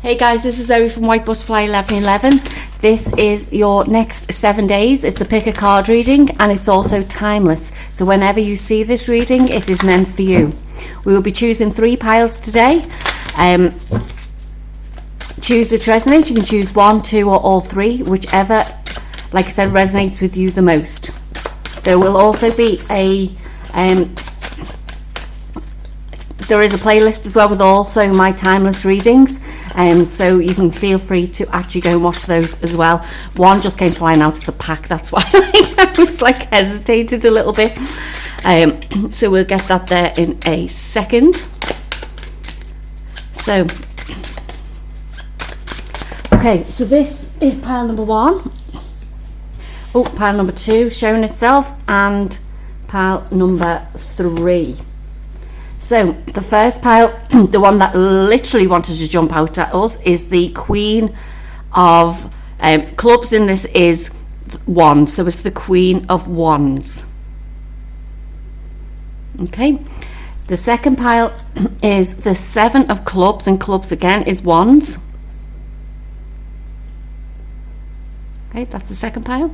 Hey guys, this is Zoe from White Butterfly 1111. This is your next 7 days. It's a pick a card reading and it's also timeless. So whenever you see this reading, it is meant for you. We will be choosing 3 piles today. Choose which resonates. You can choose 1, 2 or all 3, whichever, like I said, resonates with you the most. There will also be there is a playlist as well with also my timeless readings, so you can feel free to actually go and watch those as well. One just came flying out of the pack, that's why I was like hesitated a little bit. So we'll get that there in a second. So okay, so this is pile number 1. Oh, pile number 2 showing itself, and pile number 3. So the first pile, the one that literally wanted to jump out at us, is the Queen of Clubs, and this is 1, so it's the Queen of Wands. Okay, the second pile is the 7 of Clubs, and Clubs again is Wands. Okay, that's the second pile.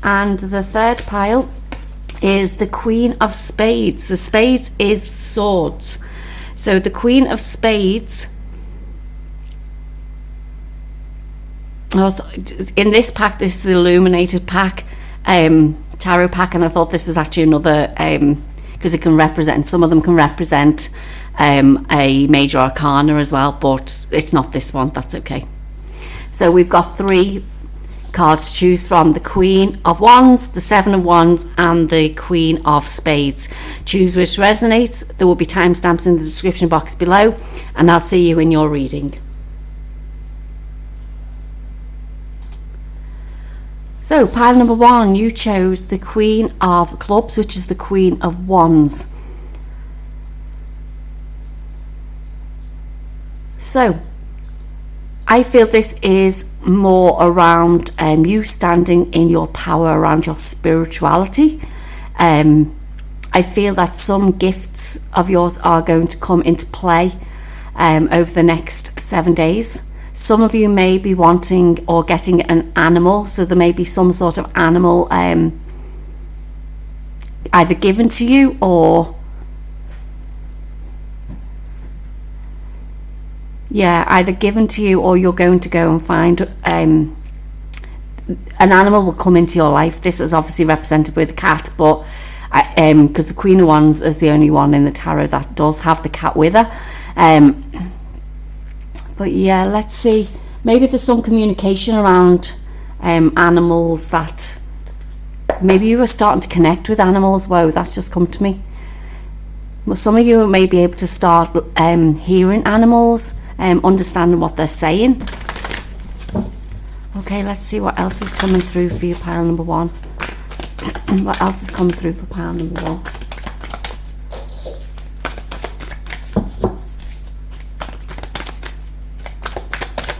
And the third pile is the Queen of Spades. The Spades is Swords. So the Queen of Spades, in this pack, this is the illuminated pack, tarot pack, and I thought this was actually another, because it can represent, some of them can represent a major arcana as well, but it's not this one. That's okay. So we've got 3 cards to choose from: the Queen of Wands, the 7 of Wands, and the Queen of Spades. Choose which resonates. There will be timestamps in the description box below, and I'll see you in your reading. So pile number 1, you chose the Queen of Clubs, which is the Queen of Wands. So I feel this is more around you standing in your power, around your spirituality. I feel that some gifts of yours are going to come into play over the next 7 days. Some of you may be wanting or getting an animal, so there may be some sort of animal either given to you or either given to you, or you're going to go and find an animal will come into your life. This is obviously represented with a cat, but because the Queen of Wands is the only one in the tarot that does have the cat with her. But yeah, let's see. Maybe there's some communication around animals, that maybe you were starting to connect with animals. Whoa, that's just come to me. Well, some of you may be able to start hearing animals, understanding what they're saying. Okay, let's see what else is coming through for you, pile number 1. What else is coming through for pile number 1?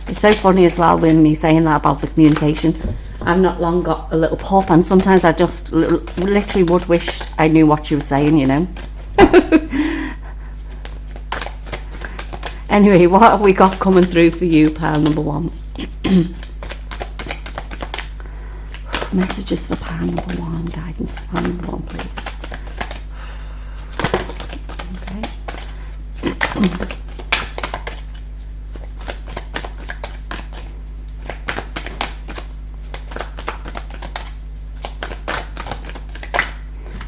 It's so funny as well with me saying that about the communication. I've not long got a little pup, and sometimes I just literally would wish I knew what she was saying, you know. Anyway, what have we got coming through for you, pile number 1? Messages for pile number 1, guidance for pile number 1, please.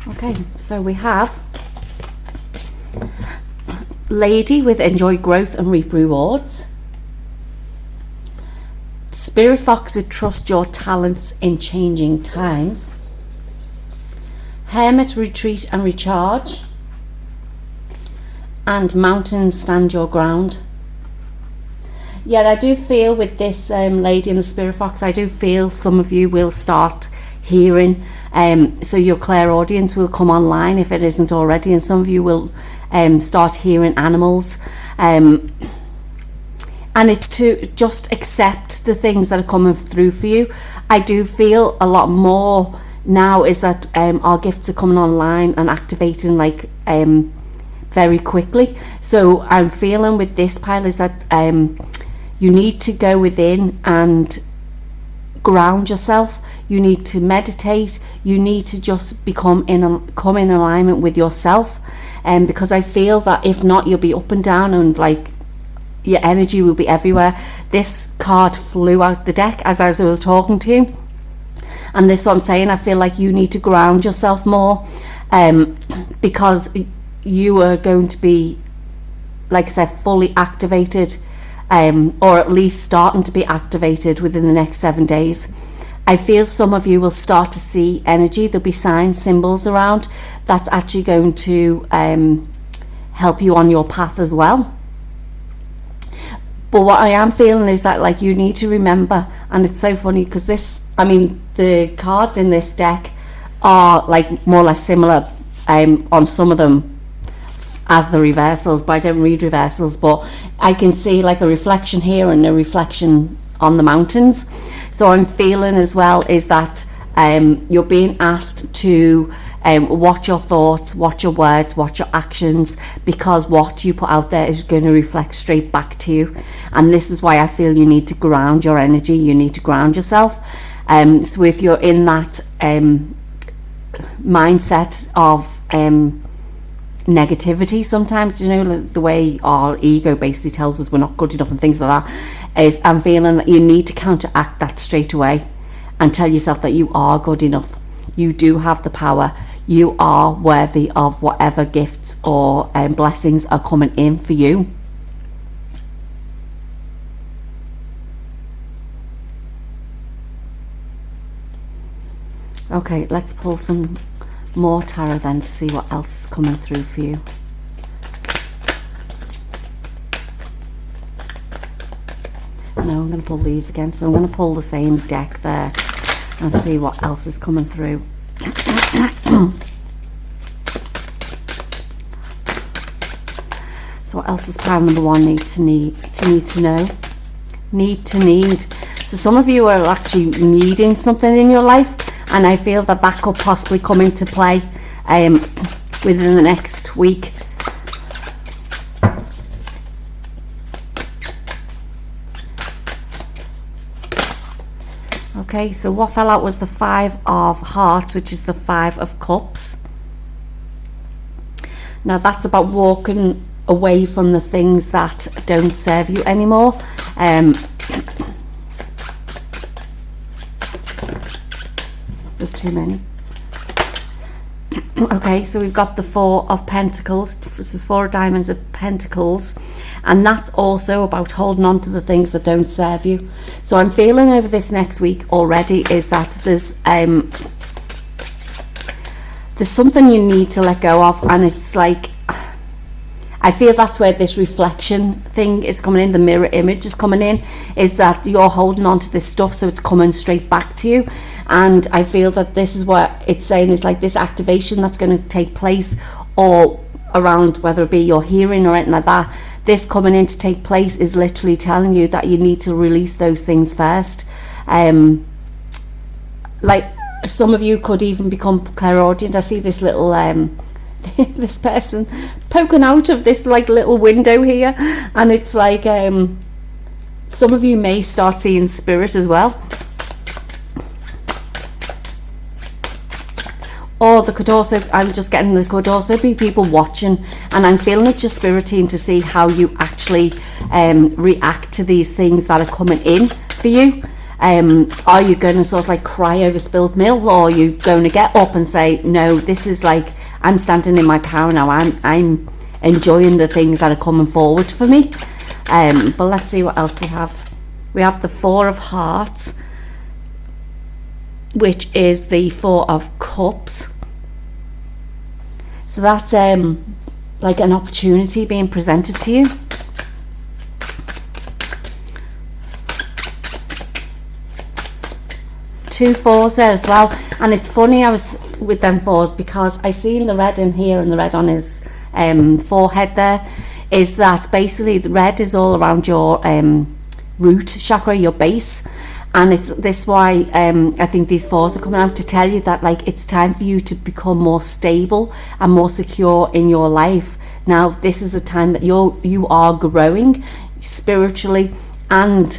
Okay. Okay, so we have Lady with enjoy growth and reap rewards. Spirit Fox with trust your talents in changing times. Hermit, retreat and recharge. And Mountains, stand your ground. Yeah, I do feel with this Lady and the Spirit Fox, I do feel some of you will start hearing, so your clairaudience will come online if it isn't already, and some of you will start hearing animals, and it's to just accept the things that are coming through for you. I do feel a lot more now is that our gifts are coming online and activating like very quickly. So I'm feeling with this pile is that You need to go within and ground yourself. You need to meditate. You need to just come in alignment with yourself. Because I feel that if not, you'll be up and down, and like your energy will be everywhere. This card flew out the deck as I was talking to you, and this is what I'm saying. I feel like you need to ground yourself more, because you are going to be, like I said, fully activated, or at least starting to be activated within the next 7 days. I feel some of you will start to see energy. There'll be signs, symbols around that's actually going to help you on your path as well. But what I am feeling is that, like, you need to remember, and it's so funny because the cards in this deck are like more or less similar on some of them as the reversals, but I don't read reversals, but I can see like a reflection here and a reflection on the mountains. So I'm feeling as well is that you're being asked to watch your thoughts, watch your words, watch your actions, because what you put out there is going to reflect straight back to you. And this is why I feel you need to ground your energy. You need to ground yourself. So if you're in that mindset of negativity, sometimes, you know, the way our ego basically tells us we're not good enough and things like that, is I'm feeling that you need to counteract that straight away and tell yourself that you are good enough. You do have the power. You are worthy of whatever gifts or blessings are coming in for you. Okay, let's pull some more tarot then to see what else is coming through for you. No, I'm going to pull these again. So I'm going to pull the same deck there and see what else is coming through. So what else does pile number one need to know? So some of you are actually needing something in your life, and I feel that that could possibly come into play within the next week. Okay, so what fell out was the Five of Hearts, which is the Five of Cups. Now that's about walking away from the things that don't serve you anymore. There's too many. Okay, so we've got the Four of Pentacles. This is Four of Diamonds of Pentacles, and that's also about holding on to the things that don't serve you. So I'm feeling over this next week already is that there's something you need to let go of, and it's like, I feel that's where this reflection thing is coming in, the mirror image is coming in, is that you're holding on to this stuff, so it's coming straight back to you. And I feel that this is what it's saying is like this activation that's going to take place all around, whether it be your hearing or anything like that. This coming in to take place is literally telling you that you need to release those things first. Like some of you could even become clairaudient. I see this little this person poking out of this like little window here, and it's like some of you may start seeing spirit as well. Or there could also, I'm just getting, there could also be people watching, and I'm feeling it's just spiriting to see how you actually react to these things that are coming in for you. Are you going to sort of like cry over spilled milk, or are you going to get up and say, no, this is like, I'm standing in my power now, I'm enjoying the things that are coming forward for me. But let's see what else we have. We have the Four of Hearts, which is the Four of Cups. So that's like an opportunity being presented to you. Two fours there as well, and it's funny I was with them fours because I seen the red in here and the red on his forehead there, is that basically the red is all around your root chakra, your base. And it's this why I think these fours are coming out to tell you that like it's time for you to become more stable and more secure in your life. Now this is a time that you are growing spiritually and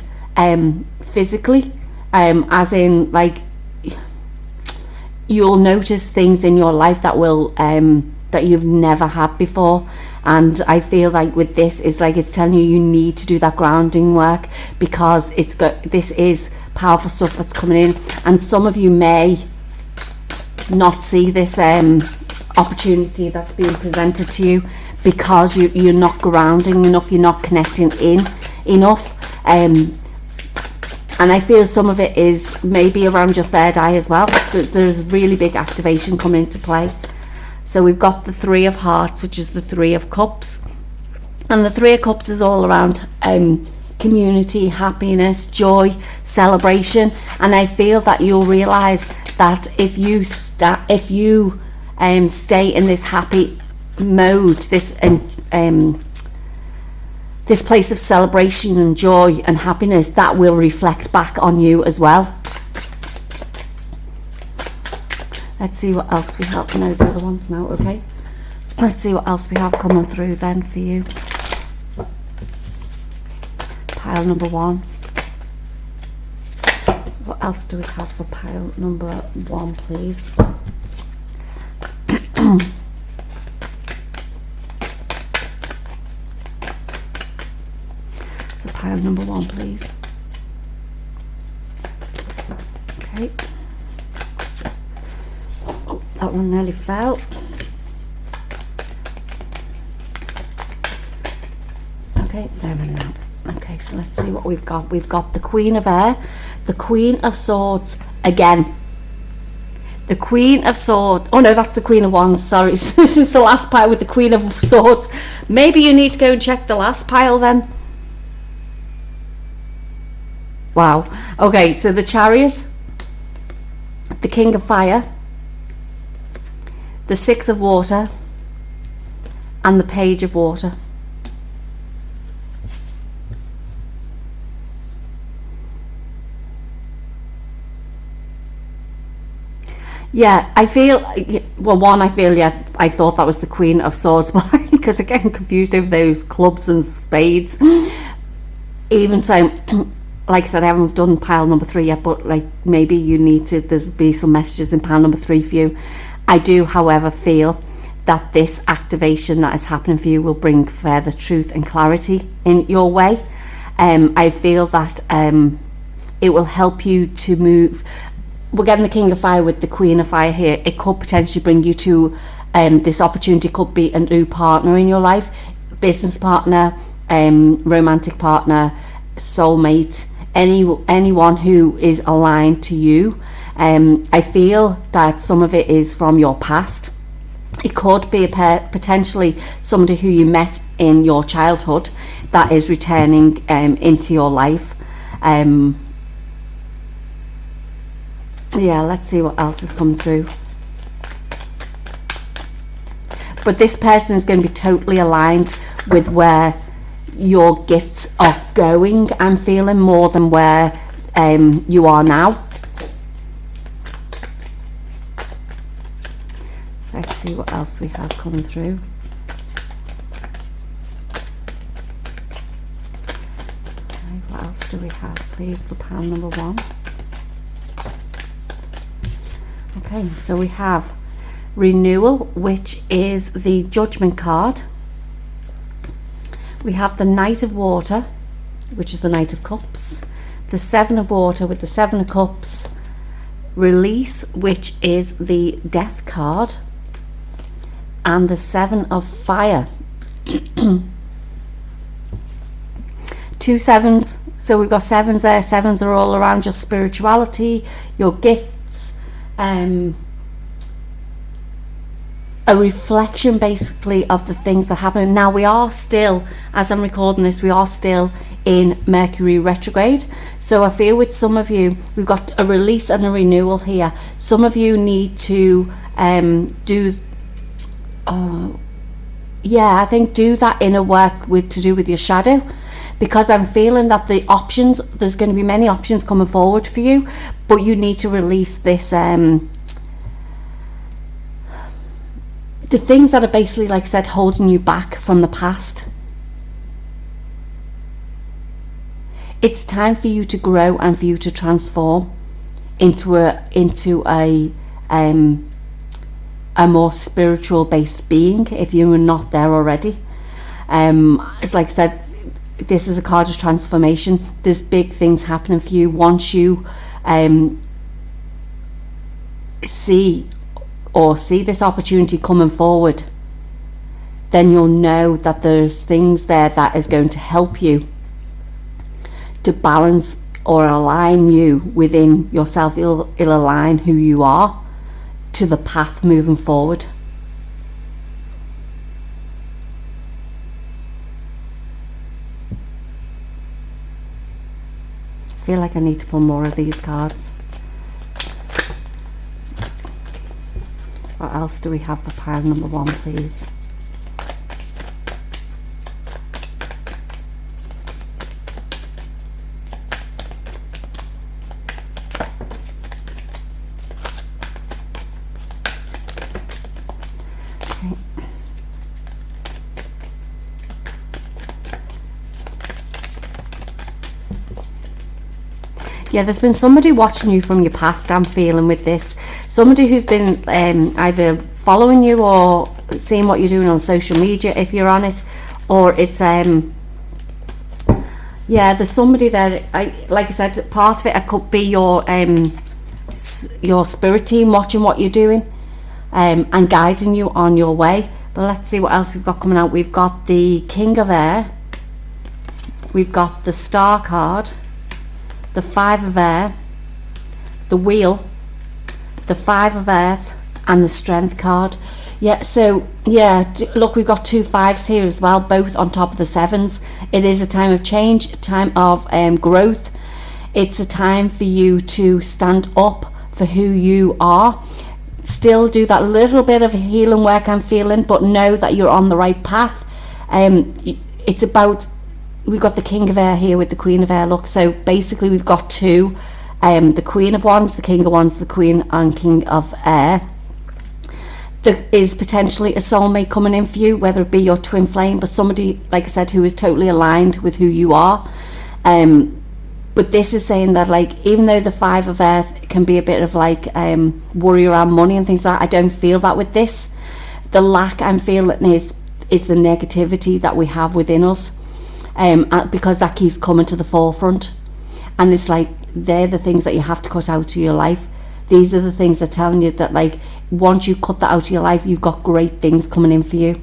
physically, as in like you'll notice things in your life that will that you've never had before. And I feel like with this, it's like it's telling you need to do that grounding work, because this is powerful stuff that's coming in, and some of you may not see this opportunity that's being presented to you because you're not grounding enough, you're not connecting in enough, and I feel some of it is maybe around your third eye as well. There's really big activation coming into play. So we've got the Three of Hearts, which is the Three of Cups. And the Three of Cups is all around community, happiness, joy, celebration. And I feel that you'll realise that if you stay in this happy mode, this place of celebration and joy and happiness, that will reflect back on you as well. Let's see what else we have. No, the other ones now, okay. Let's see what else we have coming through then for you. Pile number 1. What else do we have for pile number 1, please? So pile number 1, please. Okay. That one nearly fell. Okay, there we go. Okay, so let's see what we've got. We've got the Queen of Air, the Queen of Swords again. The Queen of Swords. Oh no, that's the Queen of Wands. Sorry, this is the last pile with the Queen of Swords. Maybe you need to go and check the last pile then. Wow. Okay, so the Chariot, the King of Fire, the Six of Water, and the Page of Water. Yeah, I feel, well, one, I feel, yeah, I thought that was the Queen of Swords, because I'm getting confused over those clubs and spades. Even so, like I said, I haven't done pile number 3 yet, but like maybe you need to, there's be some messages in pile number 3 for you. I do, however, feel that this activation that is happening for you will bring further truth and clarity in your way. I feel that it will help you to move. We're getting the King of Fire with the Queen of Fire here. It could potentially bring you to this opportunity. Could be a new partner in your life, business partner, romantic partner, soulmate, anyone who is aligned to you. I feel that some of it is from your past. It could be potentially somebody who you met in your childhood that is returning into your life. Yeah, let's see what else has come through. But this person is going to be totally aligned with where your gifts are going, I'm feeling, more than where you are now. Let's see what else we have coming through. Okay, what else do we have, please, for pile number 1? Okay, so we have renewal, which is the Judgment card. We have the Knight of Water, which is the Knight of Cups. The Seven of Water with the Seven of Cups. Release, which is the Death card. And the Seven of Fire. 2 sevens. So we've got 7s there. 7s are all around your spirituality, your gifts. A reflection basically of the things that happen. Now we are still, as I'm recording this, we are still in Mercury retrograde. So I feel with some of you, we've got a release and a renewal here. Some of you need to do that inner work to do with your shadow, because I'm feeling that there's going to be many options coming forward for you, but you need to release this the things that are basically, like I said, holding you back from the past. It's time for you to grow and for you to transform into a more spiritual based being if you are not there already. It's like I said, this is a card of transformation. There's big things happening for you. Once you see this opportunity coming forward, then you'll know that there's things there that is going to help you to balance or align you within yourself. It'll align who you are to the path moving forward. I feel like I need to pull more of these cards. What else do we have for pile number 1, please? Yeah, there's been somebody watching you from your past, I'm feeling, with this. Somebody who's been either following you or seeing what you're doing on social media, if you're on it, or it's yeah, there's somebody there. Like I said, part of it could be your spirit team watching what you're doing and guiding you on your way. But let's see what else we've got coming out. We've got the King of Air, we've got the Star card, the 5 of Air, the Wheel, the 5 of Earth, and the Strength card. Yeah, so yeah, look, we've got 2 5s here as well, both on top of the 7s. It is a time of change, a time of growth. It's a time for you to stand up for who you are. Still do that little bit of healing work, I'm feeling, but know that you're on the right path. It's about, we've got the King of Air here with the Queen of Air. Look, so basically we've got 2, the Queen of Wands, the King of Wands, the Queen and King of Air. There is potentially a soulmate coming in for you, whether it be your twin flame, but somebody, like I said, who is totally aligned with who you are. But this is saying that, like, even though the 5 of Earth can be a bit of like worry around money and things like that, I don't feel that with this. The lack I'm feeling is the negativity that we have within us, because that keeps coming to the forefront. And it's like, they're the things that you have to cut out of your life. These are the things that are telling you that, like, once you cut that out of your life, you've got great things coming in for you.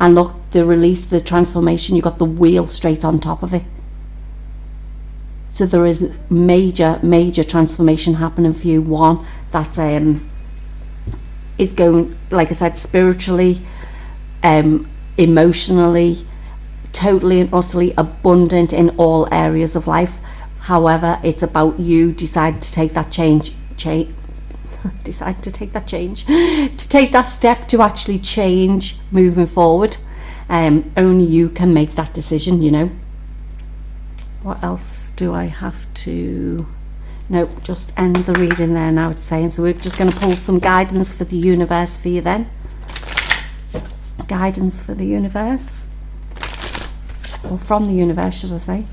And look, the release, the transformation, you've got the Wheel straight on top of it. So there is major transformation happening for you. One that is going, like I said, spiritually, emotionally, totally and utterly abundant in all areas of life. However, it's about you decide to take that decide to take that change, to take that step to actually change moving forward. Only you can make that decision, you know. What else do I have to... Nope, just end the reading there now, it's saying. So we're just going to pull some guidance for the universe for you then. Guidance for the universe. Or from the universe, should I say.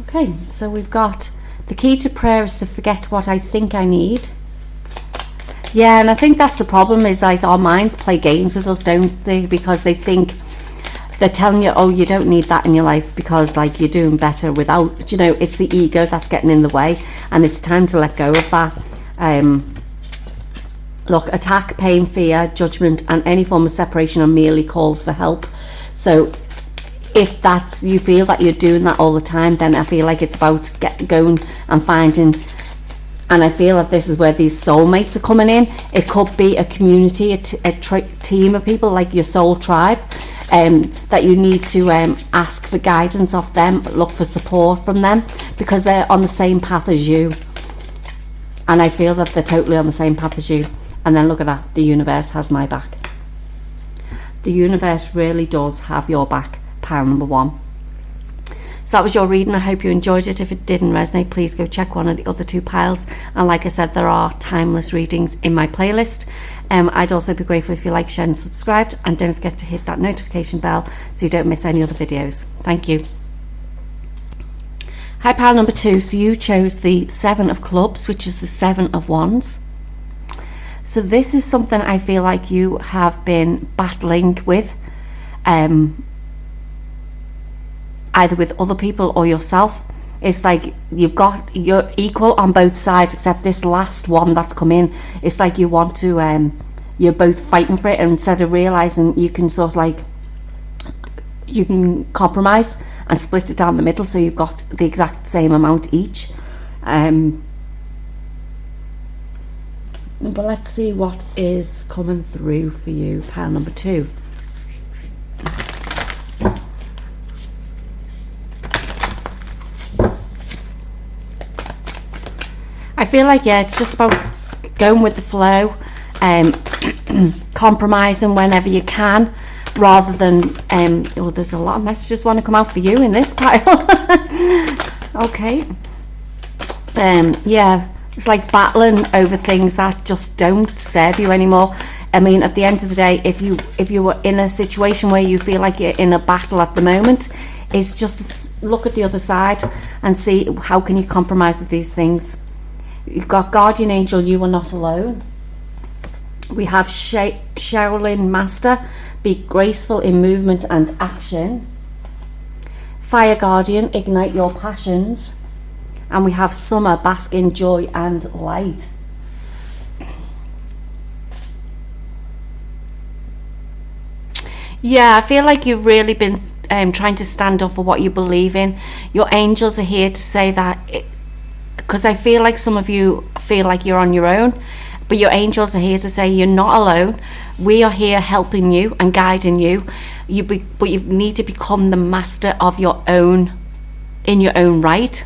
Okay, so we've got the key to prayer is to forget what I think I need. Yeah, and I think that's the problem, is like our minds play games with us, don't they? Because they think, they're telling you, oh, you don't need that in your life because, like, you're doing better without, you know, it's the ego that's getting in the way, and it's time to let go of that. Look, attack, pain, fear, judgment, and any form of separation are merely calls for help. So if that you feel that you're doing that all the time, then I feel like it's about going and finding. And I feel that this is where these soulmates are coming in. It could be a community, a team of people, like your soul tribe, that you need to ask for guidance of them, look for support from them, because they're on the same path as you. And I feel that they're totally on the same path as you. And then look at that, the universe has my back. The universe really does have your back, pile number 1. So that was your reading. I hope you enjoyed it. If it didn't resonate, please go check one of the other 2 piles. And like I said, there are timeless readings in my playlist. I'd also be grateful if you like, share and subscribed, and don't forget to hit that notification bell so you don't miss any other videos. Thank you. Hi, pile number 2. So you chose the 7 of clubs, which is the 7 of wands. So this is something I feel like you have been battling with, either with other people or yourself. It's like you're equal on both sides, except this last one that's come in, it's like you want to, you're both fighting for it, and instead of realizing you can sort of like, you can compromise and split it down the middle so you've got the exact same amount each. But let's see what is coming through for you, pile number 2. I feel like, yeah, it's just about going with the flow, compromising whenever you can, rather than, oh, there's a lot of messages want to come out for you in this pile. Okay. Yeah, it's like battling over things that just don't serve you anymore. I mean, at the end of the day, if you were in a situation where you feel like you're in a battle at the moment, it's just look at the other side and see how can you compromise with these things. You've got guardian angel, you are not alone. We have Shaolin master, be graceful in movement and action. Fire guardian, ignite your passions. And we have summer, bask in joy and light. Yeah, I feel like you've really been trying to stand up for what you believe in. Your angels are here to say that, because I feel like some of you feel like you're on your own, but your angels are here to say you're not alone. We are here helping you and guiding you. But you need to become the master of your own, in your own right,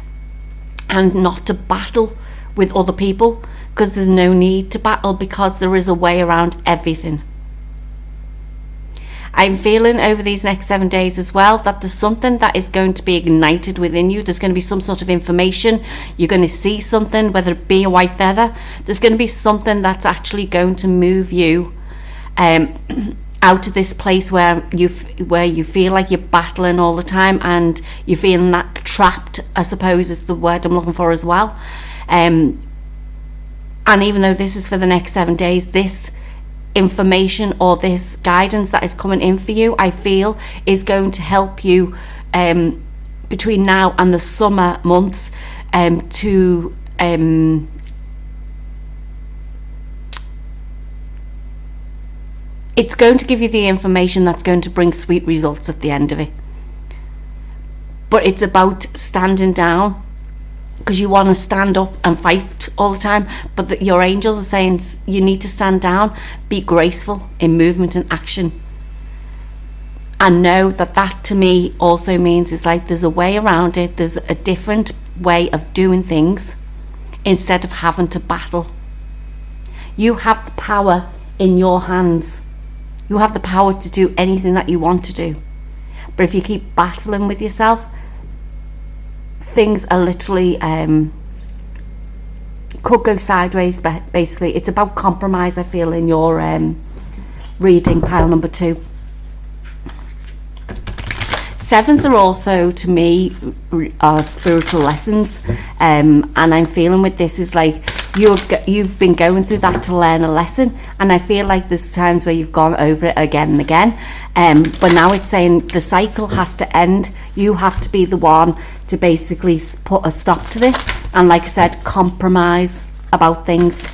and not to battle with other people, because there's no need to battle, because there is a way around everything. I'm feeling over these next 7 days as well that there's something that is going to be ignited within you. There's going to be some sort of information. You're going to see something, whether it be a white feather. There's going to be something that's actually going to move you out of this place where you feel like you're battling all the time, and you're feeling that trapped, I suppose is the word I'm looking for as well. And even though this is for the next 7 days, this information or this guidance that is coming in for you, I feel, is going to help you between now and the summer months to it's going to give you the information that's going to bring sweet results at the end of it. But it's about standing down, because you want to stand up and fight all the time, but your angels are saying you need to stand down, be graceful in movement and action, and know that to me also means it's like there's a way around it. There's a different way of doing things instead of having to battle. You have the power in your hands. You have the power to do anything that you want to do. But if you keep battling with yourself, things are literally could go sideways. But basically, it's about compromise, I feel, in your reading, pile number 2. Sevens are also, to me, are spiritual lessons, and I'm feeling with this is like you've been going through that to learn a lesson, and I feel like there's times where you've gone over it again and again, but now it's saying the cycle has to end. You have to be the one to basically put a stop to this, and like I said, compromise about things.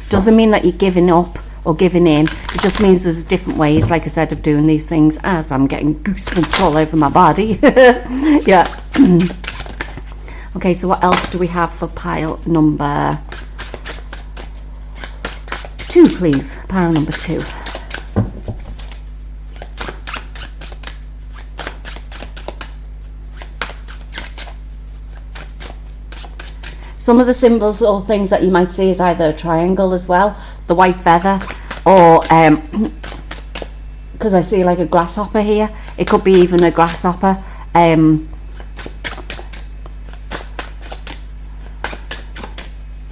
Doesn't mean that you're giving up or giving in. It just means there's different ways, like I said, of doing these things. As I'm getting goosebumps all over my body. Yeah. Okay, so what else do we have for pile number 2, please? Pile number 2. Some of the symbols or things that you might see is either a triangle as well, the white feather, or because I see like a grasshopper here. It could be even a grasshopper.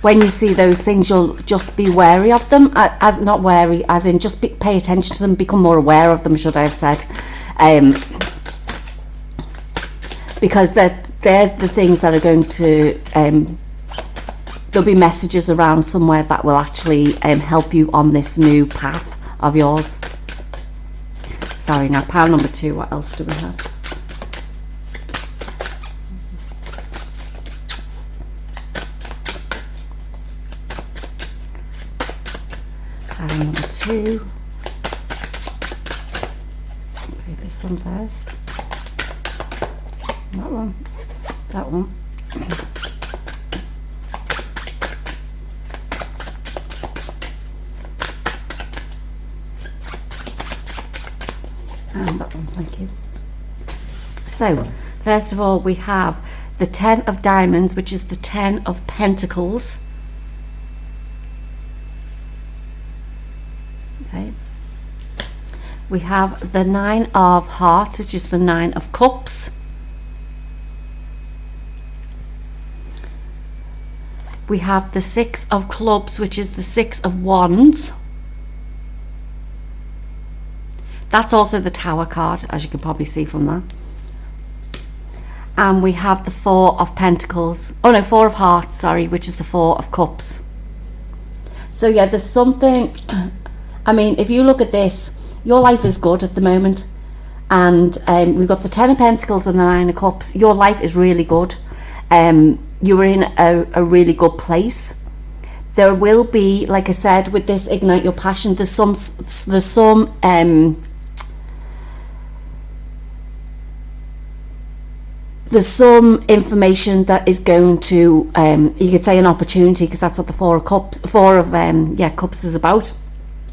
when you see those things, you'll just be wary of them, as not wary, as in just pay attention to them, become more aware of them, should I have said, because they're the things that are going to, there'll be messages around somewhere that will actually help you on this new path of yours. Sorry, now pile number 2, what else do we have? Pile number 2. Okay, this one first. That one. That one. And that one, thank you. So, first of all, we have the 10 of Diamonds, which is the 10 of Pentacles. Okay. We have the 9 of Hearts, which is the 9 of Cups. We have the 6 of Clubs, which is the 6 of Wands. That's also the Tower card, as you can probably see from that. And we have the 4 of Pentacles. Oh no, 4 of Hearts, sorry, which is the 4 of Cups. So yeah, there's something, I mean, if you look at this, your life is good at the moment. And we've got the 10 of Pentacles and the 9 of Cups. Your life is really good. You're in a really good place. There will be, like I said, with this Ignite Your Passion, there's some information that is going to, you could say an opportunity, because that's what the 4 of Cups is about.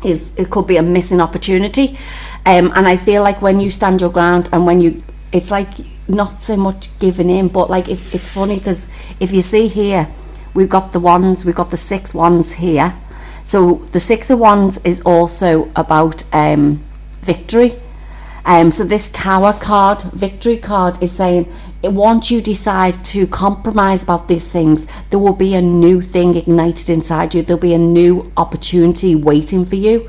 It could be a missing opportunity, and I feel like when you stand your ground, and when you, it's like not so much giving in, but like it's funny, because if you see here, we've got the wands, we've got the 6 wands here. So the 6 of Wands is also about victory. So this Tower card, victory card, is saying once you decide to compromise about these things, there will be a new thing ignited inside you. There'll be a new opportunity waiting for you.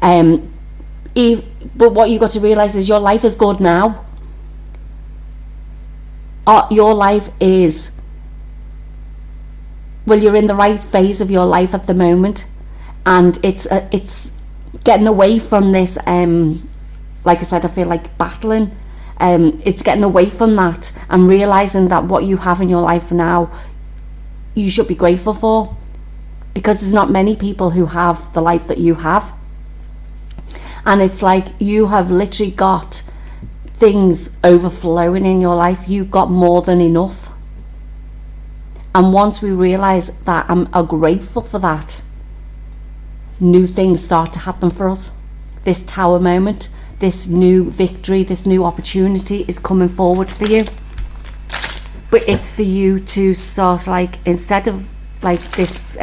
But what you've got to realize is your life is good now. Your life is, well, you're in the right phase of your life at the moment, and it's getting away from this, like I said, I feel like battling. It's getting away from that and realizing that what you have in your life now, you should be grateful for, because there's not many people who have the life that you have. And it's like you have literally got things overflowing in your life. You've got more than enough. And once we realize that and are grateful for that, new things start to happen for us. This Tower moment, this new victory, this new opportunity is coming forward for you. But it's for you to sort, like, instead of like this,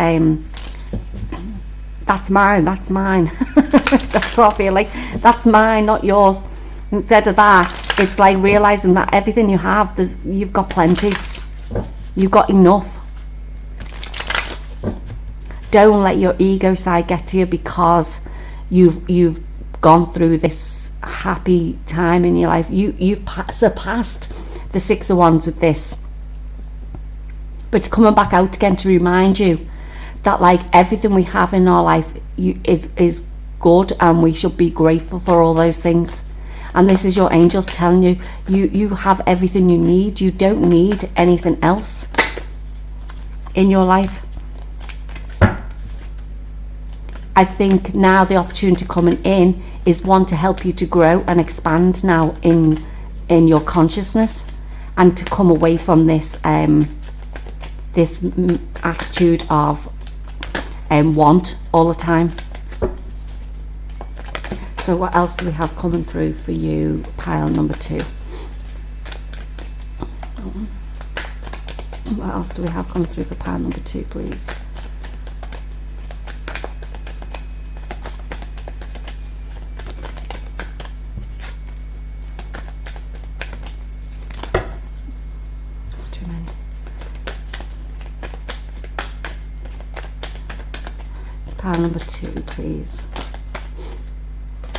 that's mine, that's mine. That's what I feel like. That's mine, not yours. Instead of that, it's like realizing that everything you have, you've got plenty. You've got enough. Don't let your ego side get to you, because you've gone through this happy time in your life. You've surpassed the 6 of Wands with this. But it's coming back out again to remind you that, like, everything we have in our life is good, and we should be grateful for all those things. And this is your angels telling you, you have everything you need. You don't need anything else in your life. I think now the opportunity coming in is one to help you to grow and expand now in your consciousness, and to come away from this this attitude of want all the time. So what else do we have coming through for you, pile number 2? What else do we have coming through for pile number 2, please? That's too many. Pile number 2, please.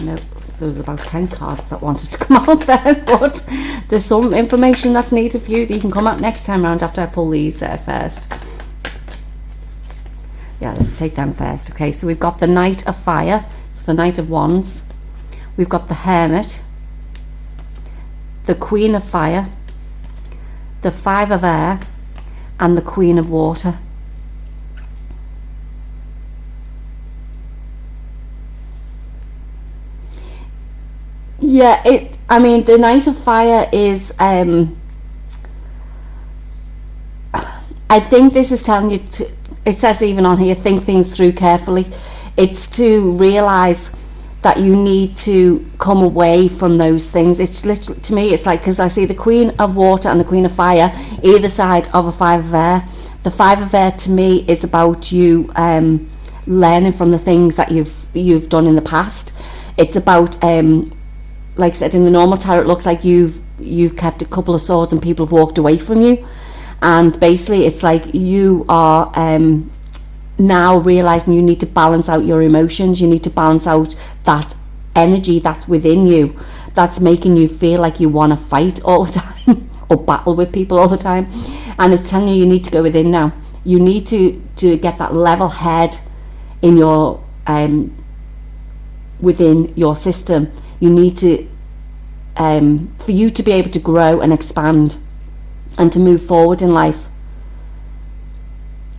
No, there was about 10 cards that wanted to come out there, but there's some information that's needed for you that you can come up next time round after I pull these first. Yeah, let's take them first. Okay, so we've got the Knight of Fire, so the Knight of Wands. We've got the Hermit, the Queen of Fire, the Five of Air, and the Queen of Water. Yeah, I mean, the Knight of Fire is, I think this is telling you to, it says even on here, think things through carefully. It's to realise that you need to come away from those things. It's literally, to me, it's like, because I see the Queen of Water and the Queen of Fire either side of a Five of Air. The Five of Air to me is about you learning from the things that you've done in the past. It's about like I said, in the normal tarot, it looks like you've kept a couple of swords and people have walked away from you, and basically it's like you are now realizing you need to balance out your emotions. You need to balance out that energy that's within you, that's making you feel like you want to fight all the time or battle with people all the time, and it's telling you need to go within now. You need to get that level head in your within your system. You need to, for you to be able to grow and expand and to move forward in life,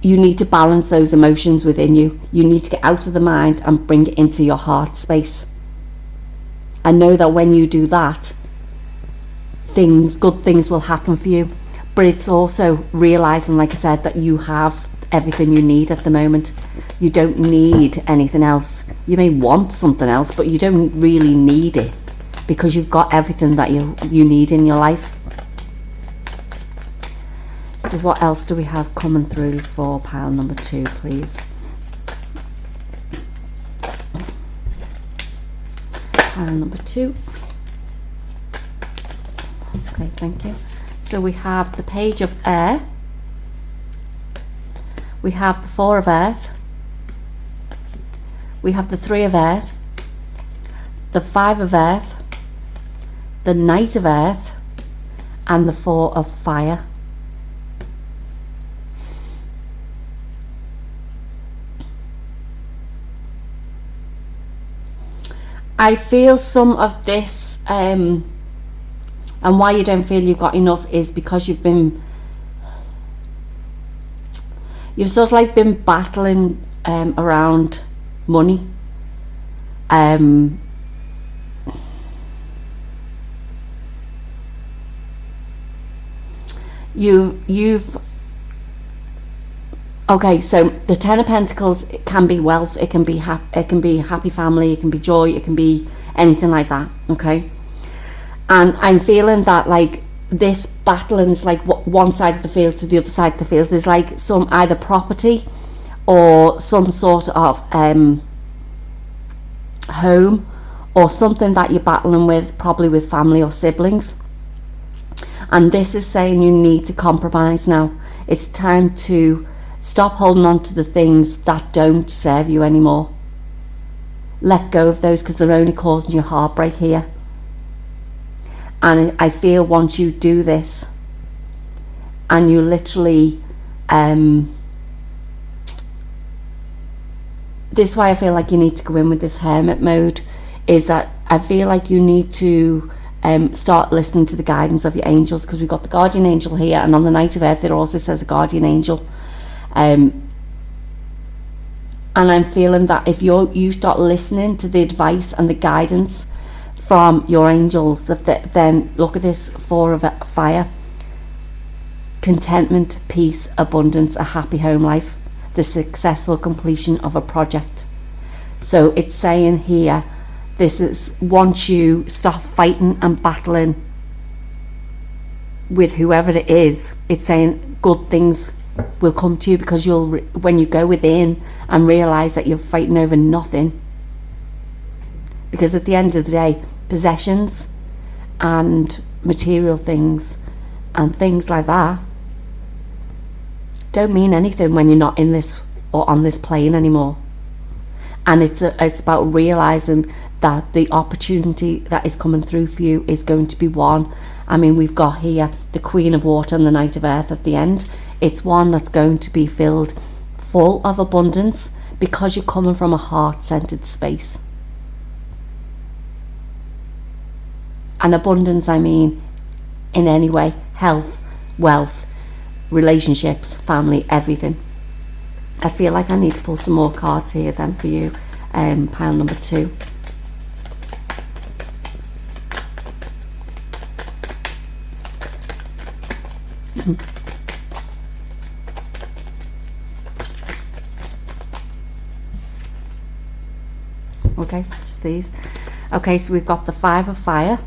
you need to balance those emotions within you. You need to get out of the mind and bring it into your heart space. I know that when you do that, good things will happen for you. But it's also realising, like I said, that you have everything you need at the moment. You don't need anything else. You may want something else, but you don't really need it, because you've got everything that you need in your life. So what else do we have coming through for pile number 2, please? Pile number 2. Okay, thank you. So we have the Page of Air. We have the Four of Earth. We have the Three of Air, the Five of Earth, the Knight of Earth, and the Four of Fire. I feel some of this, and why you don't feel you've got enough is because you've sort of like been battling around money. You've okay, so the Ten of Pentacles, it can be wealth, it can be happy family, it can be joy, it can be anything like that, okay? And I'm feeling that like this battling is like one side of the field to the other side of the field. There's like some either property or some sort of home or something that you're battling with, probably with family or siblings. And this is saying you need to compromise now. It's time to stop holding on to the things that don't serve you anymore. Let go of those, because they're only causing you heartbreak here. And I feel once you do this and you literally this is why I feel like you need to go in with this hermit mode, is that I feel like you need to start listening to the guidance of your angels, because we've got the guardian angel here, and on the Knight of Earth it also says a guardian angel. And I'm feeling that if you start listening to the advice and the guidance from your angels, then look at this Four of Fire: contentment, peace, abundance, a happy home life, the successful completion of a project. So it's saying here, this is once you stop fighting and battling with whoever it is, it's saying good things will come to you, because when you go within and realize that you're fighting over nothing. Because at the end of the day, possessions and material things and things like that don't mean anything when you're not in this or on this plane anymore. And it's about realizing that the opportunity that is coming through for you is going to be one. I mean, we've got here the Queen of Water and the Knight of Earth at the end. It's one that's going to be filled full of abundance because you're coming from a heart-centered space. And abundance, I mean, in any way: health, wealth, relationships, family, everything. I feel like I need to pull some more cards here then for you, pile number 2. Okay, just these. Okay, so we've got the 5 of Fire.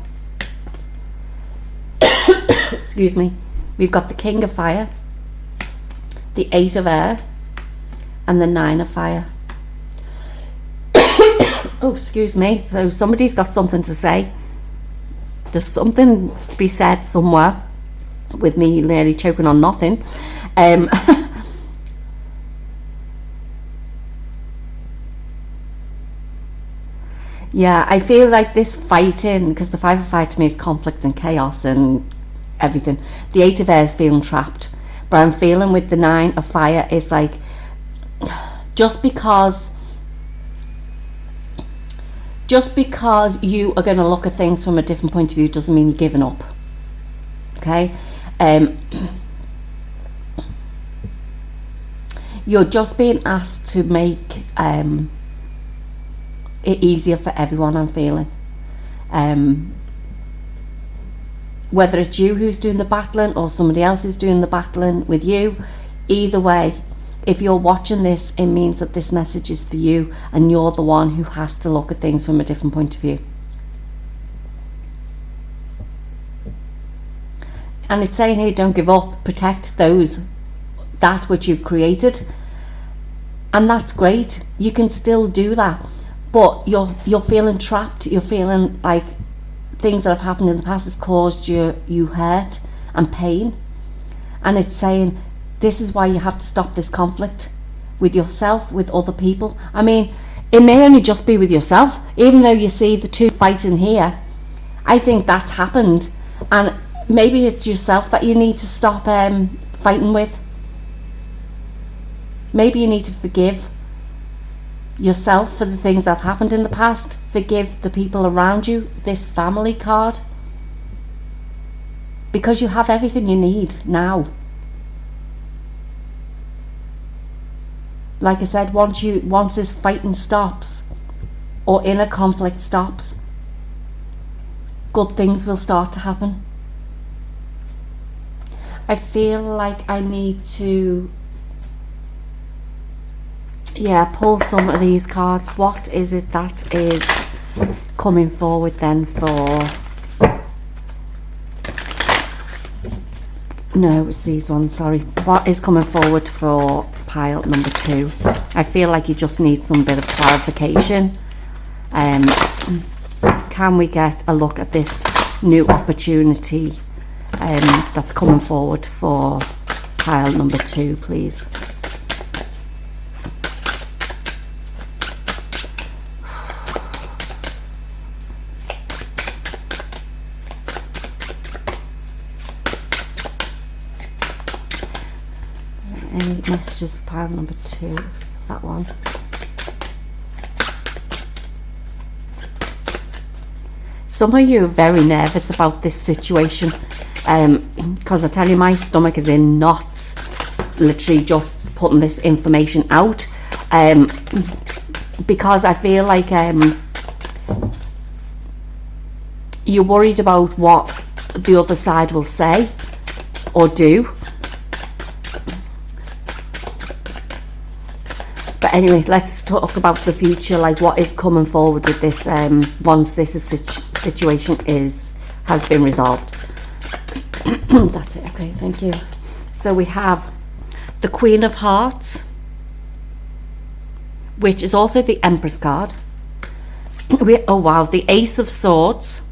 Excuse me. We've got the King of Fire, the 8 of Air, and the 9 of Fire. Oh, excuse me. So somebody's got something to say. There's something to be said somewhere, with me nearly choking on nothing. Yeah, I feel like this fighting, because the 5 of Fire to me is conflict and chaos and everything. The 8 of Air is feeling trapped. But I'm feeling with the 9 of Fire is like, just because you are going to look at things from a different point of view doesn't mean you're giving up. Okay? You're just being asked to make it easier for everyone, I'm feeling. Whether it's you who's doing the battling or somebody else who's doing the battling with you, either way, if you're watching this, it means that this message is for you and you're the one who has to look at things from a different point of view. And it's saying here, don't give up, protect that which you've created. And that's great, you can still do that, but you're feeling trapped. You're feeling like things that have happened in the past has caused you hurt and pain. And it's saying, this is why you have to stop this conflict with yourself, with other people. I mean, it may only just be with yourself, even though you see the 2 fighting here. I think that's happened, and maybe it's yourself that you need to stop fighting with. Maybe you need to forgive yourself for the things that have happened in the past. Forgive the people around you, this family card, because you have everything you need now. Like I said, once this fighting stops, or inner conflict stops, good things will start to happen. I feel like I need to pull some of these cards. What is it that is coming forward then for... No, it's these ones, sorry. What is coming forward for pile number 2? I feel like you just need some bit of clarification. Can we get a look at this new opportunity that's coming forward for pile number 2, please? Any messages for pile number 2? That one. Some of you are very nervous about this situation, because I tell you, my stomach is in knots, literally just putting this information out, because I feel like you're worried about what the other side will say or do. But anyway, let's talk about the future, like what is coming forward with this once this situation has been resolved. That's it. Okay, thank you. So we have the Queen of Hearts, which is also the Empress card. Oh wow, the Ace of Swords.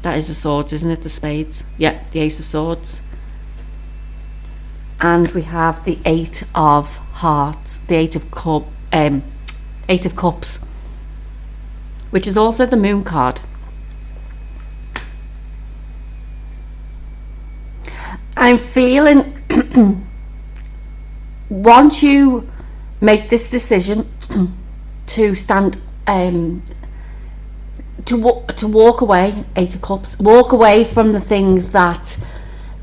That is the swords, isn't it? The spades. Yeah, the Ace of Swords. and we have the Eight of Hearts, the Eight of Cups, which is also the Moon card. I'm feeling once you make this decision to stand, to walk away, Eight of Cups, walk away from the things that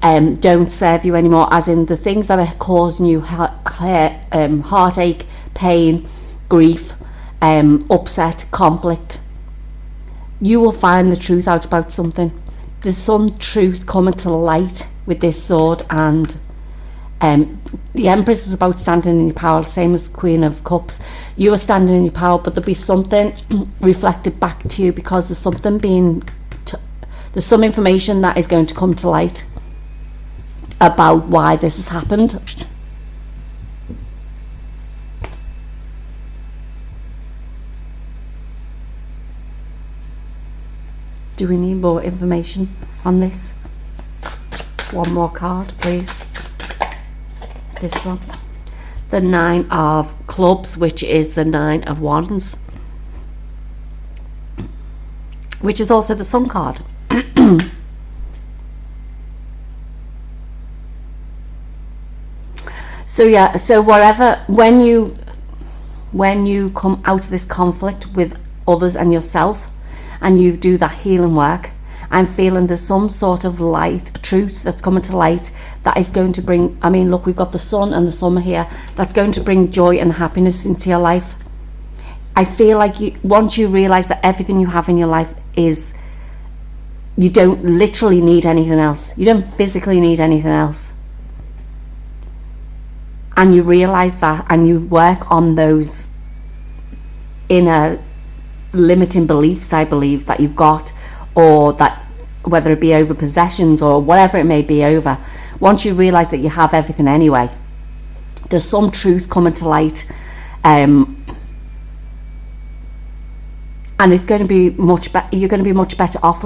don't serve you anymore, as in the things that are causing you heartache, pain, grief, upset, conflict. You will find the truth out about something. There's some truth coming to light with this sword, and the Empress is about standing in your power, same as Queen of Cups. You are standing in your power, but there'll be something reflected back to you, because there's something there's some information that is going to come to light about why this has happened. Do we need more information on this? One more card, please. This one. The Nine of Clubs, which is the Nine of Wands, which is also the Sun card. So yeah, so whatever, when you come out of this conflict with others and yourself, and you do that healing work, I'm feeling there's some sort of light, truth that's coming to light that is going to bring, I mean, look, we've got the sun and the summer here, that's going to bring joy and happiness into your life. I feel like once you realise that everything you have in your life is, you don't literally need anything else. You don't physically need anything else. And you realise that, and you work on those inner limiting beliefs, I believe, that you've got, or that, whether it be over possessions or whatever it may be over, once you realise that you have everything anyway, there's some truth coming to light, and it's going to be much better. You're going to be much better off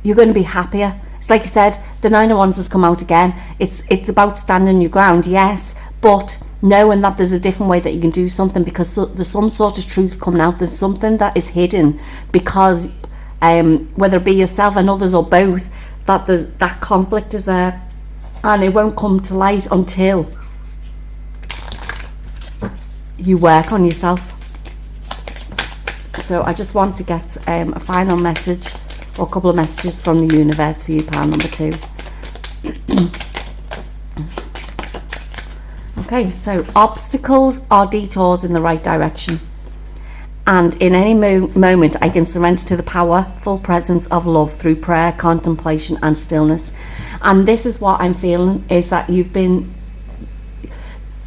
you're going to be happier. It's like you said, the Nine of Wands has come out again. It's about standing your ground, yes, but knowing that there's a different way that you can do something, because there's some sort of truth coming out. There's something that is hidden, because whether it be yourself and others or both, that conflict is there, and it won't come to light until you work on yourself. So I just want to get a final message, or a couple of messages from the universe for you, pile number 2. Okay, so obstacles are detours in the right direction, and in any moment I can surrender to the powerful presence of love through prayer, contemplation and stillness. And this is what I'm feeling, is that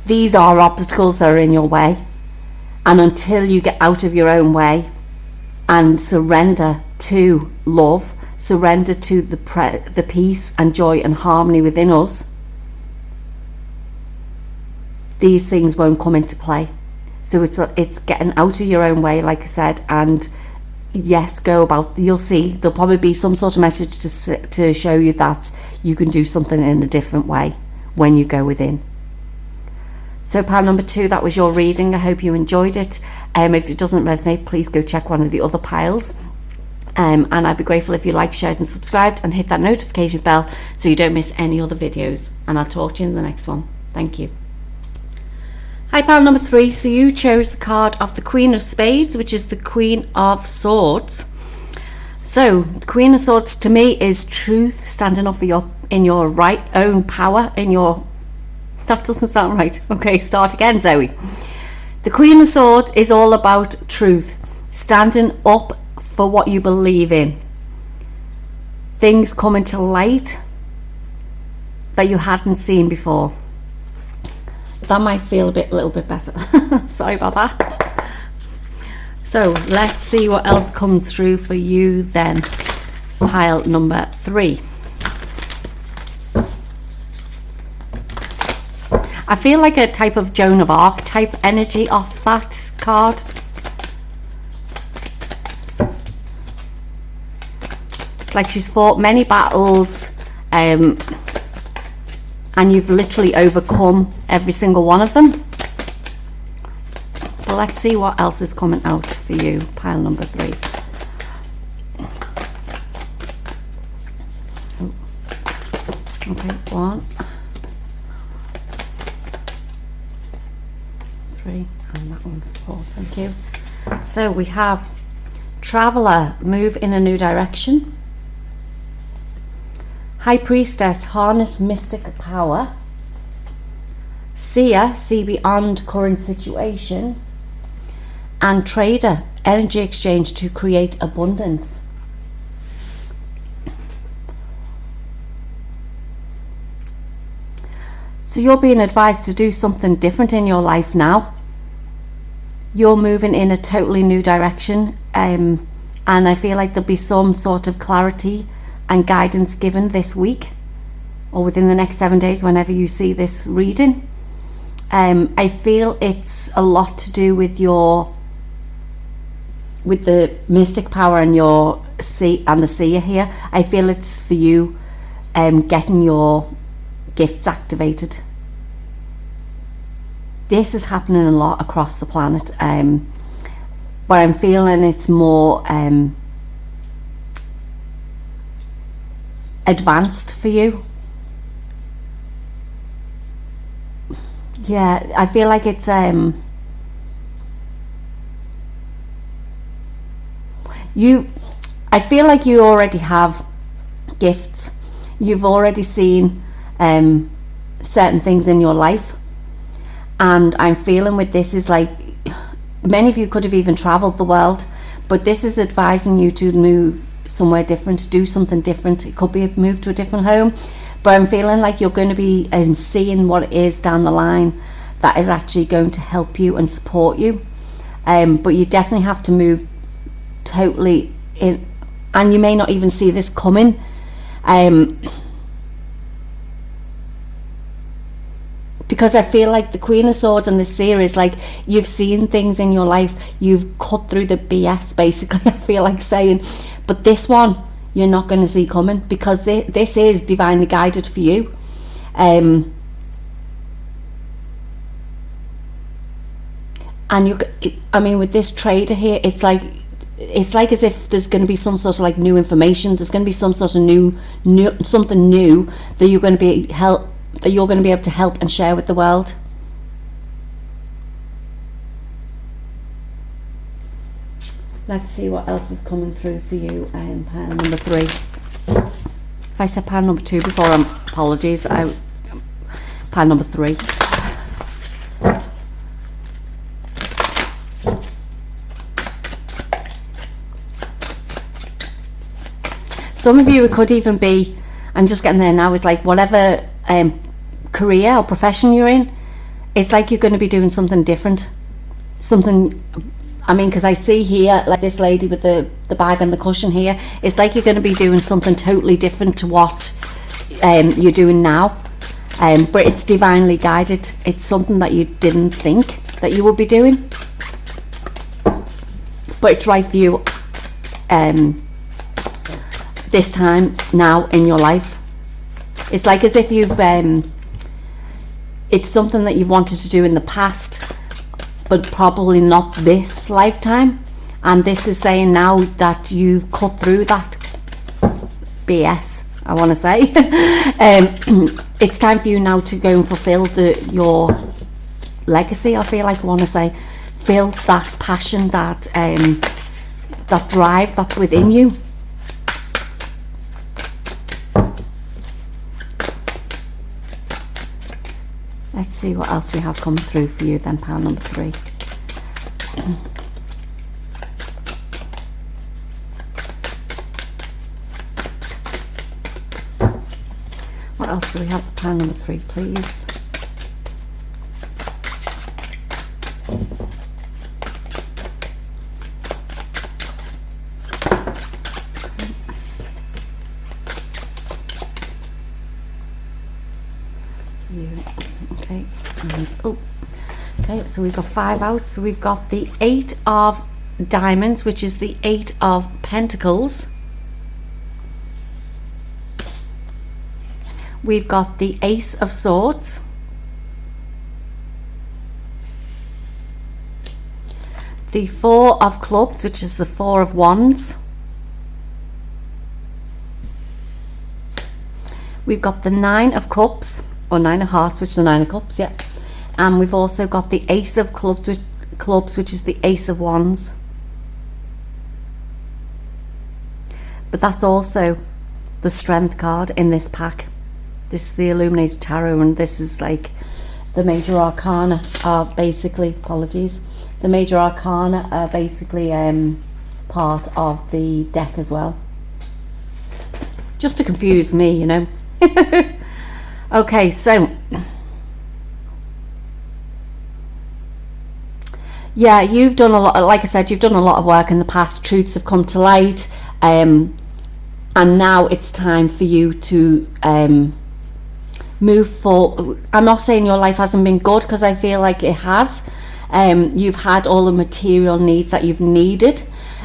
these are obstacles that are in your way, and until you get out of your own way and surrender to love, surrender to the peace and joy and harmony within us, these things won't come into play. So it's getting out of your own way, like I said, and yes, go about. You'll see there'll probably be some sort of message to show you that you can do something in a different way when you go within. So pile number 2, that was your reading. I hope you enjoyed it. If it doesn't resonate, please go check one of the other piles. And I'd be grateful if you like, shared and subscribed, and hit that notification bell so you don't miss any other videos. And I'll talk to you in the next one. Thank you. Hi, pile number 3. So you chose the card of the Queen of Spades, which is the Queen of Swords. So the Queen of Swords to me is truth, standing up for in your right own power, that doesn't sound right. Okay, start again, Zoe. The Queen of Swords is all about truth, standing up for what you believe in. Things coming to light that you hadn't seen before. That might feel a little bit better. Sorry about that. So let's see what else comes through for you then. Pile number 3. I feel like a type of Joan of Arc type energy off that card. like she's fought many battles, and you've literally overcome every single one of them. But let's see what else is coming out for you, pile number 3. Oh. Okay, 1, 3, and that one 4. Thank you. So we have Traveler, move in a new direction. High Priestess, harness mystic power. Seer, see beyond current situation. And Trader, energy exchange to create abundance. So you're being advised to do something different in your life now. You're moving in a totally new direction, and I feel like there'll be some sort of clarity and guidance given this week or within the next 7 days whenever you see this reading. I feel it's a lot to do with the mystic power and the seer here. I feel it's for you getting your gifts activated. This is happening a lot across the planet, but I'm feeling it's more advanced for you. Yeah, I feel like it's I feel like you already have gifts. You've already seen certain things in your life, and I'm feeling with this is like many of you could have even traveled the world, but this is advising you to move somewhere different, do something different. It could be a move to a different home, but I'm feeling like you're going to be seeing what it is down the line that is actually going to help you and support you, but you definitely have to move totally in, and you may not even see this coming, because I feel like the Queen of Swords and the Seer is like you've seen things in your life, you've cut through the BS basically. I feel like saying, but this one you're not going to see coming, because this is divinely guided for you. And I mean, with this Trader here, it's like as if there's going to be some sort of like new information. There's going to be some sort of something new that you're going to be able to help and share with the world. Let's see what else is coming through for you. Pile number 3. If I said pile number 2 before, apologies. Pile number 3. Some of you, it could even be, I'm just getting there now, is like whatever career or profession you're in, it's like you're going to be doing something different. I mean, because I see here, like this lady with the bag and the cushion here, it's like you're going to be doing something totally different to what you're doing now. But it's divinely guided. It's something that you didn't think that you would be doing, but it's right for you this time now in your life. It's like as if you've it's something that you've wanted to do in the past, but probably not this lifetime, and this is saying now that you've cut through that BS, I want to say. It's time for you now to go and fulfill your legacy. I feel like I want to say, feel that passion, that drive that's within you. Let's see what else we have coming through for you then, pile number 3. What else do we have for pile number 3, please? Okay, so we've got 5 out. So we've got the 8 of Diamonds, which is the 8 of Pentacles. We've got the Ace of Swords, the Four of Clubs, which is the Four of Wands. We've got the Nine of Cups, or Nine of Hearts, which is the Nine of Cups, yeah. And we've also got the Ace of Clubs, which is the Ace of Wands. But that's also the Strength card in this pack. This is the Illuminated Tarot, and this is like the major arcana are basically, apologies, the major arcana are basically part of the deck as well. Just to confuse me, you know. Okay, so yeah, you've done a lot, like I said, you've done a lot of work in the past. Truths have come to light, and now it's time for you to move forward. I'm not saying your life hasn't been good, because I feel like it has. You've had all the material needs that you've needed.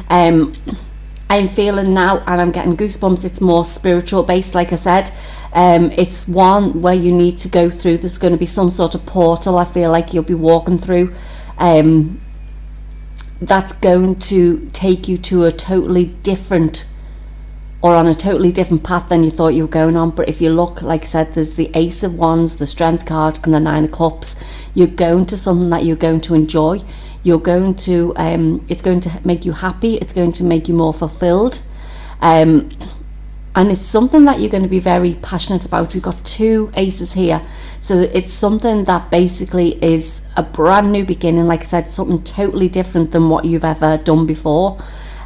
I'm feeling now, and I'm getting goosebumps, it's more spiritual based, like I said. It's one where you need to go through, there's going to be some sort of portal I feel like you'll be walking through, that's going to take you to a totally different, or on a totally different path than you thought you were going on. But if you look, like I said, there's the Ace of Wands, the Strength card, and the Nine of Cups. You're going to something that you're going to enjoy. You're going to, it's going to make you happy. It's going to make you more fulfilled. And it's something that you're going to be very passionate about. We've got two aces here. So it's something that basically is a brand new beginning. Like I said, something totally different than what you've ever done before.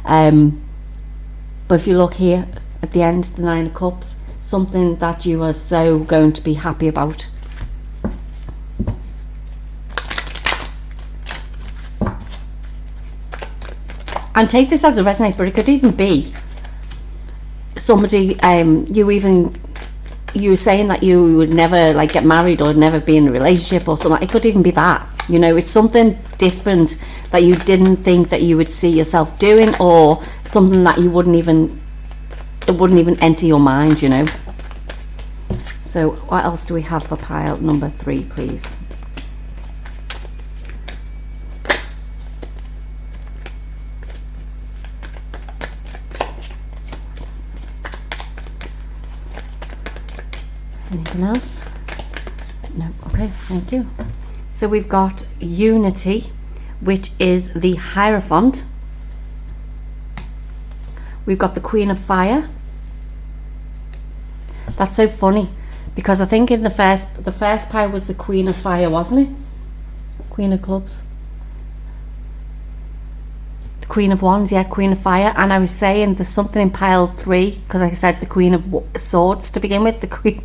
But if you look here at the end, the Nine of Cups, something that you are so going to be happy about. And take this as a resonate, but it could even be somebody, you were saying that you would never like get married or never be in a relationship or something. It could even be that, you know, it's something different that you didn't think that you would see yourself doing, or something that you wouldn't even, it wouldn't even enter your mind, you know. So what else do we have for pile number 3, please? Anything else? No. Okay, thank you. So we've got Unity, which is the Hierophant. We've got the Queen of Fire. That's so funny, because I think in the first pile was the Queen of Fire, wasn't it? Queen of Clubs. Queen of Wands, yeah, Queen of Fire. And I was saying there's something in pile 3, because I said the Queen of Swords to begin with, the Queen,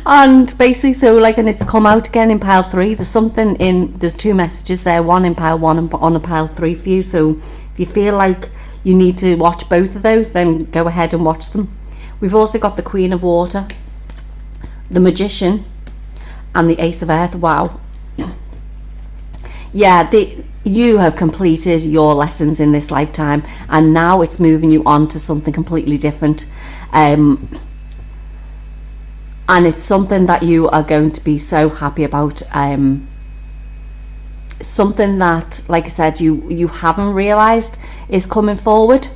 and basically, so like, and it's come out again in pile 3. There's something in, there's 2 messages there, one in pile 1 and on a pile 3 for you. So if you feel like you need to watch both of those, then go ahead and watch them. We've also got the Queen of Water, the Magician, and the Ace of Earth. Wow. Yeah, you have completed your lessons in this lifetime, and now it's moving you on to something completely different. And it's something that you are going to be so happy about. Something that, like I said, you haven't realised is coming forward.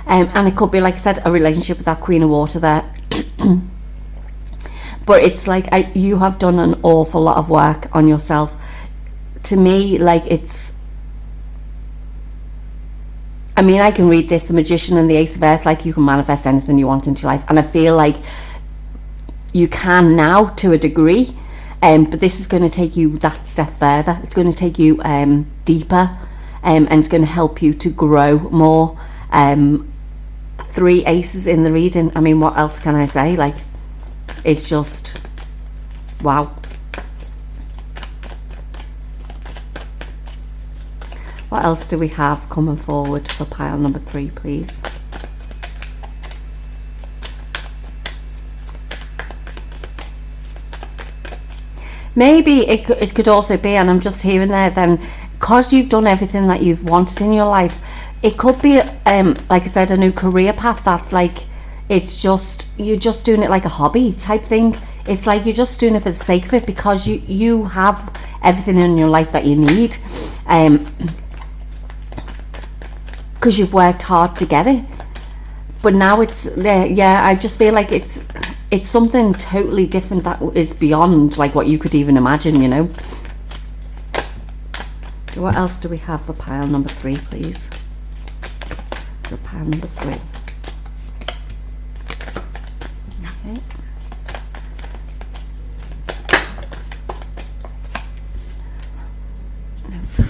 And it could be, like I said, a relationship with that Queen of Water there. But it's like, you have done an awful lot of work on yourself. To me, like, it's, I mean, I can read this, the Magician and the Ace of Earth, like, you can manifest anything you want into your life. And I feel like you can now to a degree, but this is going to take you that step further. It's going to take you deeper, and it's going to help you to grow more. 3 aces in the reading. I mean, what else can I say? Like, it's just wow. What else do we have coming forward for pile number 3, please? Maybe it could also be, and I'm just hearing there then, because you've done everything that you've wanted in your life, it could be, like I said, a new career path that, like, it's just, you're just doing it like a hobby type thing. It's like you're just doing it for the sake of it, because you have everything in your life that you need, because you've worked hard to get it. But now it's I just feel like it's something totally different that is beyond like what you could even imagine, you know. So what else do we have for pile number 3, please? So pile number 3.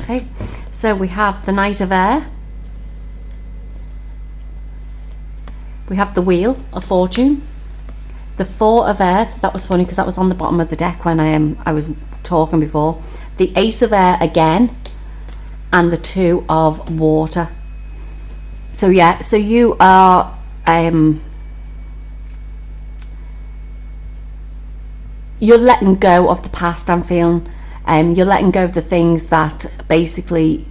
Okay, so we have the Knight of Air, we have the Wheel of Fortune, the Four of Earth. That was funny because that was on the bottom of the deck when I was talking before. The Ace of Air again, and the Two of Water. So yeah, so you are you're letting go of the past, I'm feeling. You're letting go of the things that basically,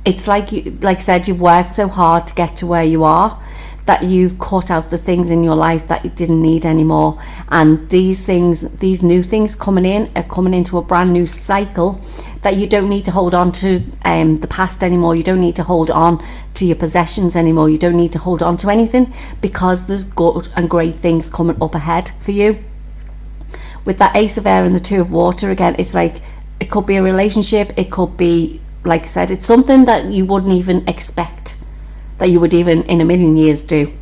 it's like like I said, you've worked so hard to get to where you are that you've cut out the things in your life that you didn't need anymore. And these new things coming in are coming into a brand new cycle that you don't need to hold on to the past anymore. You don't need to hold on to your possessions anymore. You don't need to hold on to anything, because there's good and great things coming up ahead for you. With that Ace of Air and the Two of Water again, it's like it could be a relationship, it could be, like I said, it's something that you wouldn't even expect that you would even in a million years do.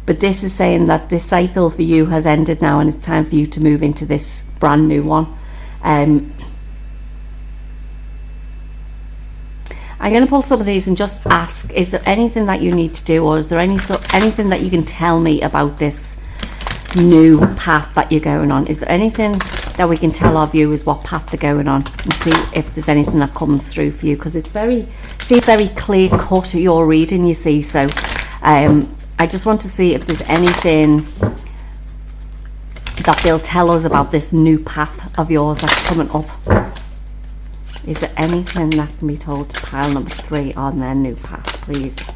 But this is saying that this cycle for you has ended now, and it's time for you to move into this brand new one. I'm going to pull some of these and just ask, is there anything that you need to do, or is there anything that you can tell me about this new path that you're going on? Is there anything that we can tell our viewers what path they're going on, and see if there's anything that comes through for you? Because it's very clear cut, your reading, you see. So I just want to see if there's anything that they'll tell us about this new path of yours that's coming up. Is there anything that can be told to pile number 3 on their new path, please?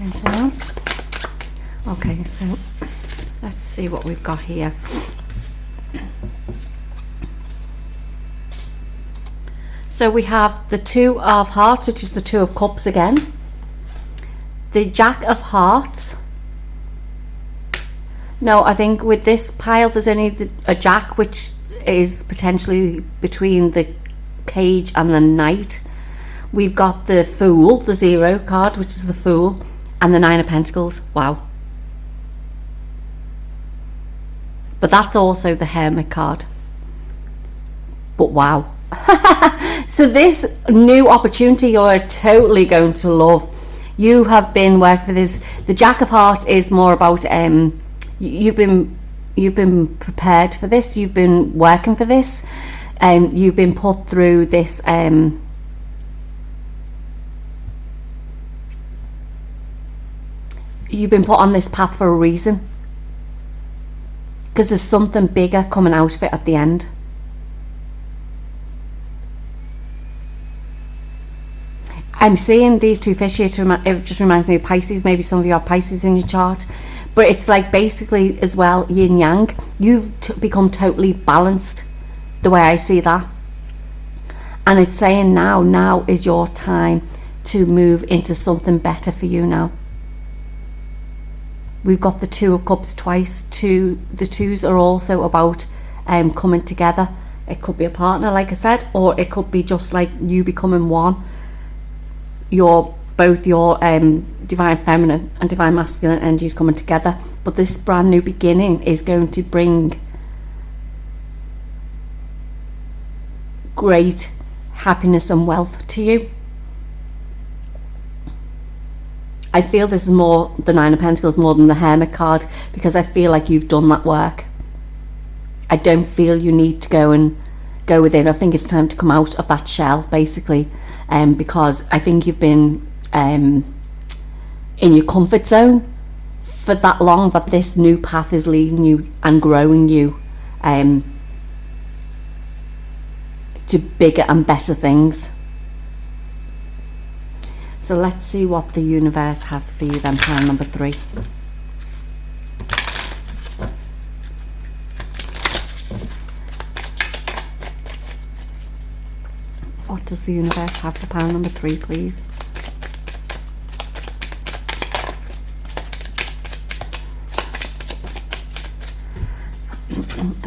Anything else? Okay, so let's see what we've got here. So we have the Two of Hearts, which is the Two of Cups again. The Jack of Hearts. No, I think with this pile there's only a Jack, which is potentially between the Cage and the Knight. We've got the Fool, the 0 card, which is the Fool, and the 9 of Pentacles. Wow. But that's also the Hermit card. But wow. So this new opportunity you're totally going to love. You have been working for this. The Jack of Hearts is more about you've been prepared for this. You've been working for this. You've been put through this you've been put on this path for a reason, because there's something bigger coming out of it at the end. I'm seeing these two fish here it just reminds me of Pisces. Maybe some of you have Pisces in your chart, but it's like basically as well yin yang. You've become totally balanced, the way I see that. And it's saying now is your time to move into something better for you now. We've got the Two of Cups twice. The twos are also about coming together. It could be a partner, like I said, or it could be just like you becoming one. Both your divine feminine and divine masculine energies coming together. But this brand new beginning is going to bring great happiness and wealth to you. I feel this is more the 9 of Pentacles more than the Hermit card, because I feel like you've done that work. I don't feel you need to go go within. I think it's time to come out of that shell, basically, because I think you've been in your comfort zone for that long, that this new path is leading you and growing you to bigger and better things. So let's see what the universe has for you then, pile number 3. What does the universe have for pile number 3, please?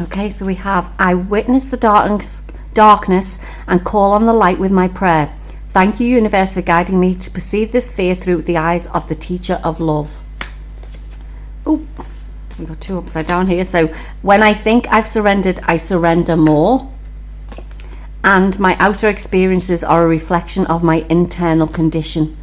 Okay, so we have, I witness the darkness and call on the light with my prayer. Thank you, universe, for guiding me to perceive this fear through the eyes of the teacher of love. Oh, we've got 2 upside down here. So when I think I've surrendered, I surrender more. And my outer experiences are a reflection of my internal condition.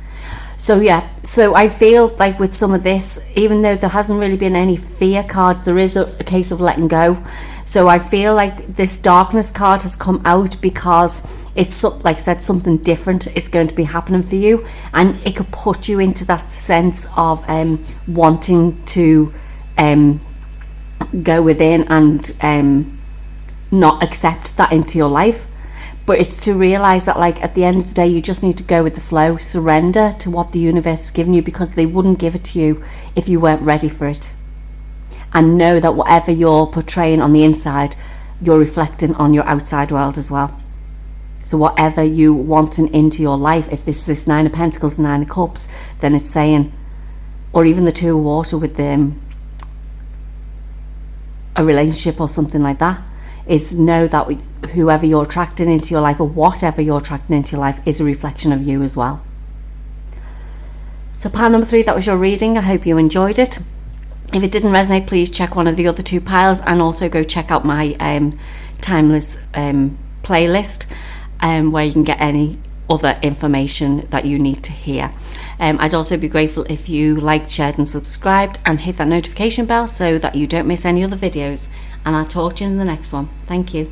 So yeah, so I feel like with some of this, even though there hasn't really been any fear card, there is a case of letting go. So I feel like this darkness card has come out because it's, like I said, something different is going to be happening for you, and it could put you into that sense of wanting to go within and not accept that into your life. But it's to realise that, like, at the end of the day, you just need to go with the flow, surrender to what the universe has given you, because they wouldn't give it to you if you weren't ready for it. And know that whatever you're portraying on the inside, you're reflecting on your outside world as well. So whatever you wanting into your life, if this 9 of Pentacles, 9 of Cups, then it's saying, or even the 2 of Water with a relationship or something like that, is know that whoever you're attracting into your life, or whatever you're attracting into your life, is a reflection of you as well. So pile number 3, that was your reading. I hope you enjoyed it. If it didn't resonate, please check one of the other 2 piles, and also go check out my timeless playlist where you can get any other information that you need to hear. I'd also be grateful if you liked, shared and subscribed, and hit that notification bell so that you don't miss any other videos. And I'll talk to you in the next one. Thank you.